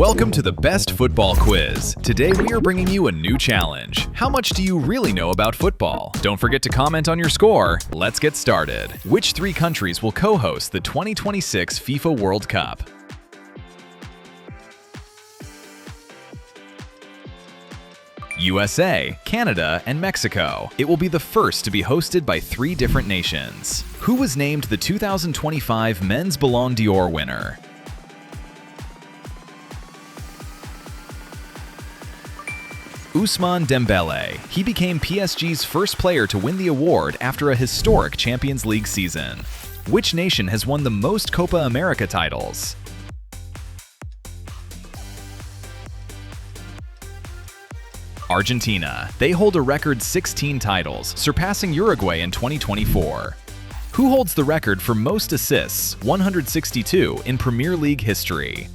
Welcome to the Best Football Quiz. Today we are bringing you a new challenge. How much do you really know about football? Don't forget to comment on your score. Let's get started. Which three countries will co-host the 2026 FIFA World Cup? USA, Canada, and Mexico. It will be the first to be hosted by three different nations. Who was named the 2025 Men's Ballon d'Or winner? Ousmane Dembele. He became PSG's first player to win the award after a historic Champions League season. Which nation has won the most Copa America titles? Argentina. They hold a record 16 titles, surpassing Uruguay in 2024. Who holds the record for most assists, 162, in Premier League history?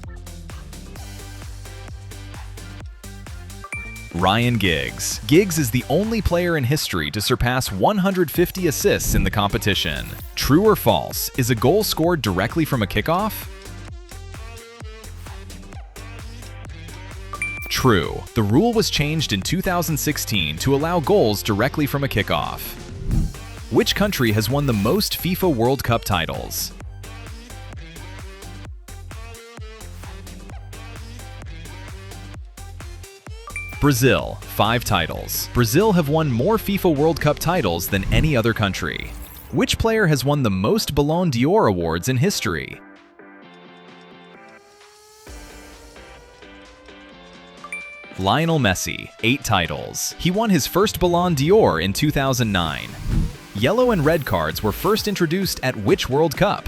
Ryan Giggs. Giggs is the only player in history to surpass 150 assists in the competition. True or false? Is a goal scored directly from a kickoff? True. The rule was changed in 2016 to allow goals directly from a kickoff. Which country has won the most FIFA World Cup titles? Brazil, 5 titles. Brazil have won more FIFA World Cup titles than any other country. Which player has won the most Ballon d'Or awards in history? Lionel Messi, 8 titles. He won his first Ballon d'Or in 2009. Yellow and red cards were first introduced at which World Cup?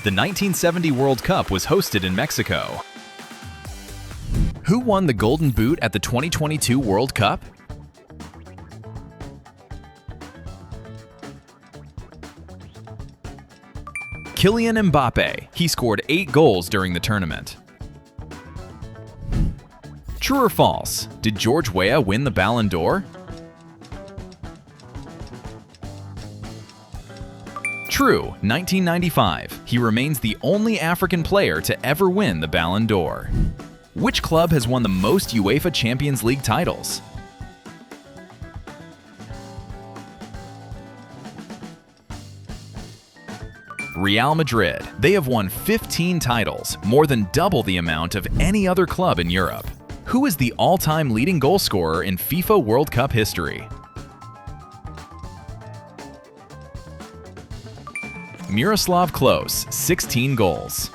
The 1970 World Cup was hosted in Mexico. Who won the Golden Boot at the 2022 World Cup? Kylian Mbappe. He scored 8 goals during the tournament. True or false? Did George Weah win the Ballon d'Or? True, 1995. He remains the only African player to ever win the Ballon d'Or. Which club has won the most UEFA Champions League titles? Real Madrid. They have won 15 titles, more than double the amount of any other club in Europe. Who is the all-time leading goal scorer in FIFA World Cup history? Miroslav Klose, 16 goals.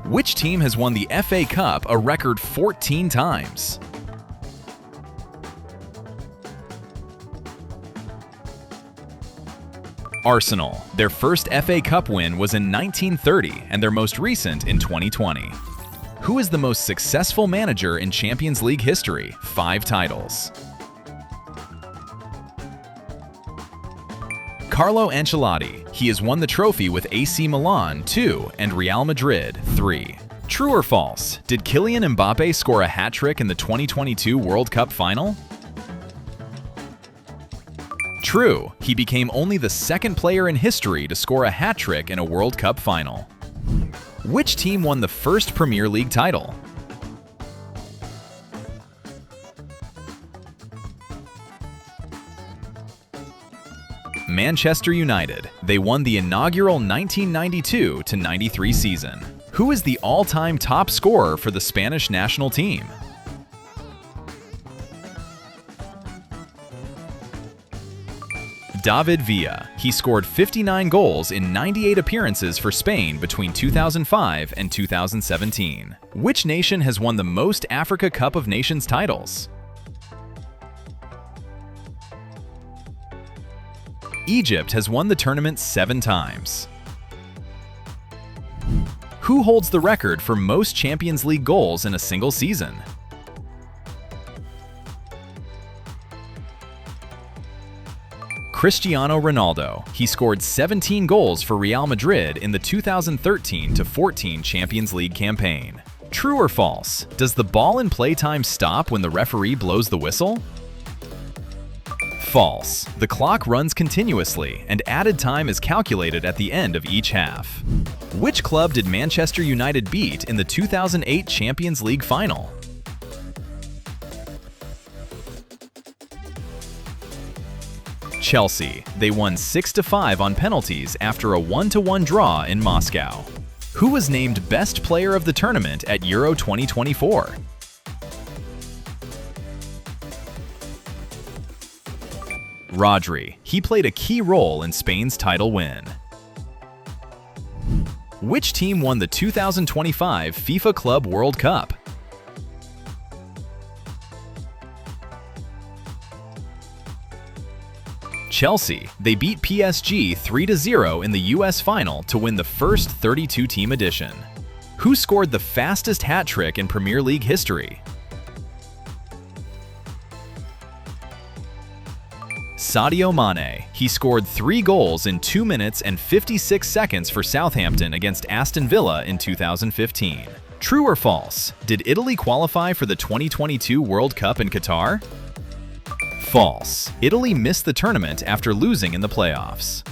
Which team has won the FA Cup a record 14 times? Arsenal. Their first FA Cup win was in 1930 and their most recent in 2020. Who is the most successful manager in Champions League history? 5 titles. Carlo Ancelotti. He has won the trophy with AC Milan 2 and Real Madrid 3. True or false? Did Kylian Mbappe score a hat-trick in the 2022 World Cup final? True. He became only the second player in history to score a hat-trick in a World Cup final. Which team won the first Premier League title? Manchester United. They won the inaugural 1992-93 season. Who is the all-time top scorer for the Spanish national team? David Villa. He scored 59 goals in 98 appearances for Spain between 2005 and 2017. Which nation has won the most Africa Cup of Nations titles? Egypt has won the tournament 7 times. Who holds the record for most Champions League goals in a single season? Cristiano Ronaldo. He scored 17 goals for Real Madrid in the 2013-14 Champions League campaign. True or false? Does the ball in play time stop when the referee blows the whistle? False. The clock runs continuously, and added time is calculated at the end of each half. Which club did Manchester United beat in the 2008 Champions League final? Chelsea. They won 6-5 on penalties after a 1-1 draw in Moscow. Who was named Best Player of the tournament at Euro 2024? Rodri. He played a key role in Spain's title win. Which team won the 2025 FIFA Club World Cup? Chelsea. They beat PSG 3-0 in the US final to win the first 32-team edition. Who scored the fastest hat trick in Premier League history? Sadio Mane. He scored 3 goals in 2 minutes and 56 seconds for Southampton against Aston Villa in 2015. True or false? Did Italy qualify for the 2022 World Cup in Qatar? False. Italy missed the tournament after losing in the playoffs.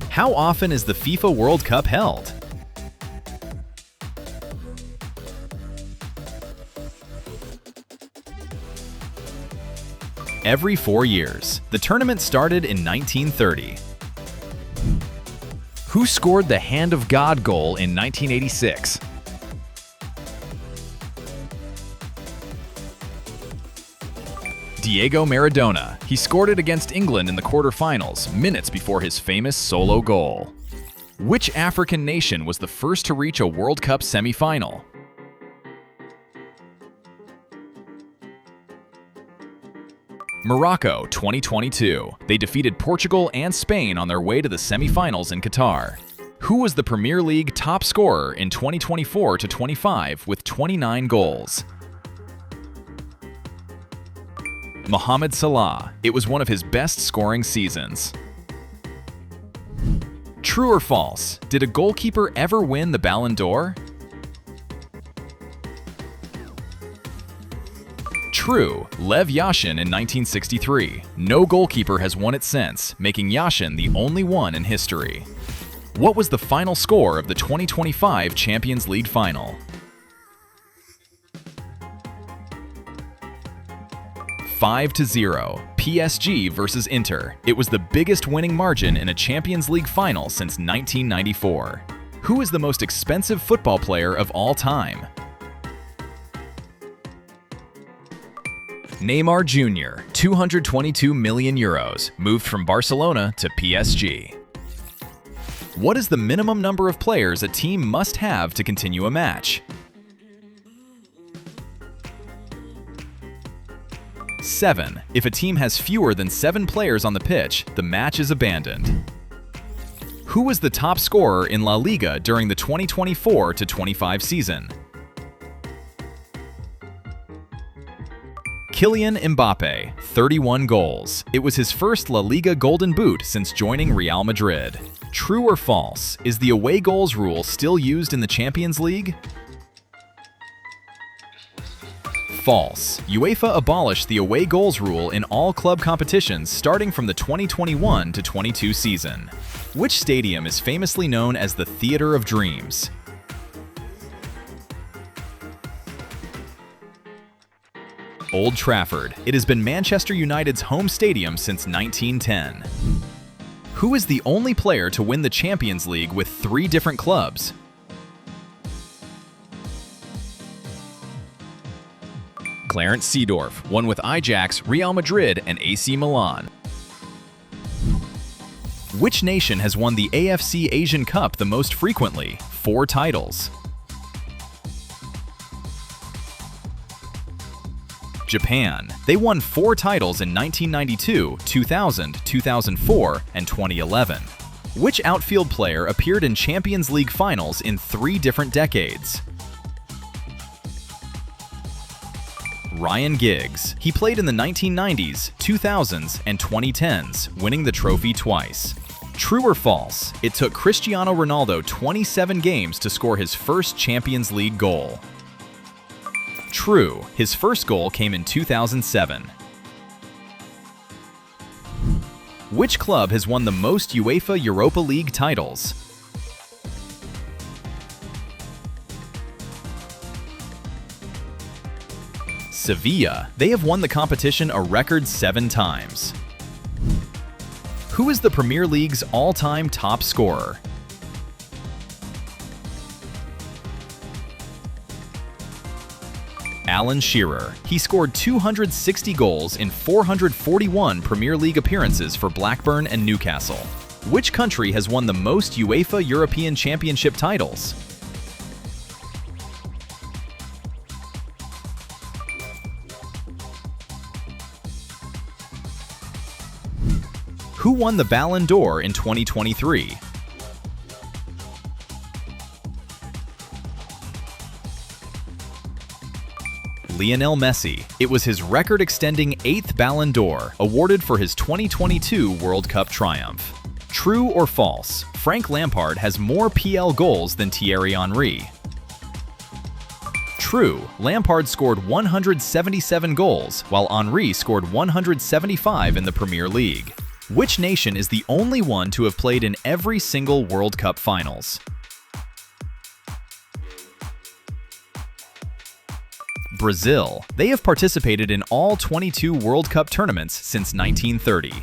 How often is the FIFA World Cup held? Every 4 years. The tournament started in 1930. Who scored the Hand of God goal in 1986? Diego Maradona. He scored it against England in the quarterfinals, minutes before his famous solo goal. Which African nation was the first to reach a World Cup semi-final? Morocco 2022. They defeated Portugal and Spain on their way to the semi-finals in Qatar. Who was the Premier League top scorer in 2024-25 with 29 goals? Mohamed Salah. It was one of his best scoring seasons. True or false? Did a goalkeeper ever win the Ballon d'Or? True. Lev Yashin in 1963. No goalkeeper has won it since, making Yashin the only one in history. What was the final score of the 2025 Champions League final? 5-0. PSG versus Inter. It was the biggest winning margin in a Champions League final since 1994. Who is the most expensive football player of all time? Neymar Jr., 222 million euros, moved from Barcelona to PSG. What is the minimum number of players a team must have to continue a match? 7. If a team has fewer than 7 players on the pitch, the match is abandoned. Who was the top scorer in La Liga during the 2024-25 season? Kylian Mbappe, 31 goals. It was his first La Liga Golden Boot since joining Real Madrid. True or false? Is the away goals rule still used in the Champions League? False. UEFA abolished the away goals rule in all club competitions starting from the 2021-22 season. Which stadium is famously known as the Theatre of Dreams? Old Trafford. It has been Manchester United's home stadium since 1910. Who is the only player to win the Champions League with 3 different clubs? Clarence Seedorf won with Ajax, Real Madrid, and AC Milan. Which nation has won the AFC Asian Cup the most frequently? 4 titles. Japan. They won 4 titles in 1992, 2000, 2004, and 2011. Which outfield player appeared in Champions League finals in 3 different decades? Ryan Giggs. He played in the 1990s, 2000s, and 2010s, winning the trophy twice. True or false? It took Cristiano Ronaldo 27 games to score his first Champions League goal. True. His first goal came in 2007. Which club has won the most UEFA Europa League titles? Sevilla. They have won the competition a record 7 times. Who is the Premier League's all-time top scorer? Alan Shearer. He scored 260 goals in 441 Premier League appearances for Blackburn and Newcastle. Which country has won the most UEFA European Championship titles? Who won the Ballon d'Or in 2023? Lionel Messi. It was his record-extending 8th Ballon d'Or, awarded for his 2022 World Cup triumph. True or false? Frank Lampard has more PL goals than Thierry Henry. True. Lampard scored 177 goals, while Henry scored 175 in the Premier League. Which nation is the only one to have played in every single World Cup finals? Brazil. They have participated in all 22 World Cup tournaments since 1930.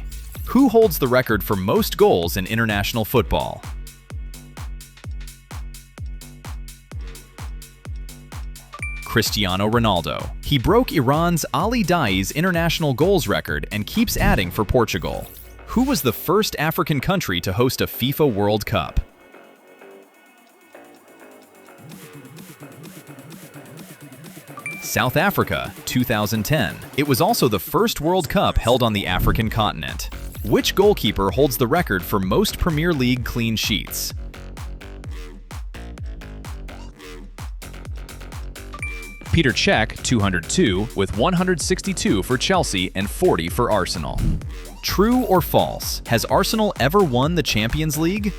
Who holds the record for most goals in international football? Cristiano Ronaldo. He broke Iran's Ali Daei's international goals record and keeps adding for Portugal. Who was the first African country to host a FIFA World Cup? South Africa, 2010. It was also the first World Cup held on the African continent. Which goalkeeper holds the record for most Premier League clean sheets? Peter Cech, 202, with 162 for Chelsea and 40 for Arsenal. True or false? Has Arsenal ever won the Champions League?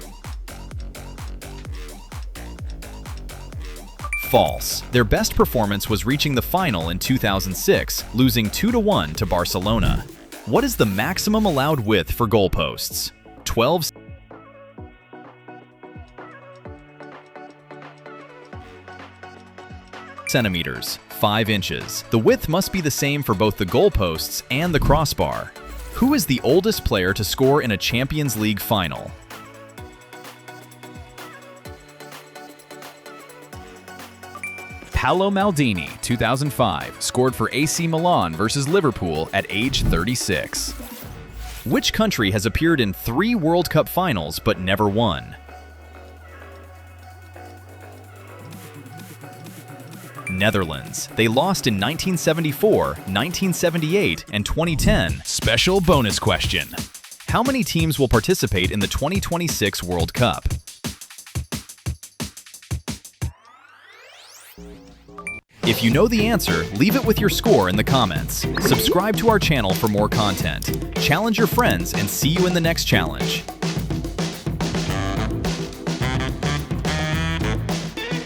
False. Their best performance was reaching the final in 2006, losing 2-1 to Barcelona. What is the maximum allowed width for goalposts? 12 centimeters, 5 inches. The width must be the same for both the goalposts and the crossbar. Who is the oldest player to score in a Champions League final? Paolo Maldini, 2005, scored for AC Milan versus Liverpool at age 36. Which country has appeared in 3 World Cup finals but never won? Netherlands. They lost in 1974, 1978, and 2010. Special bonus question. How many teams will participate in the 2026 World Cup? If you know the answer, leave it with your score in the comments. Subscribe to our channel for more content. Challenge your friends and see you in the next challenge.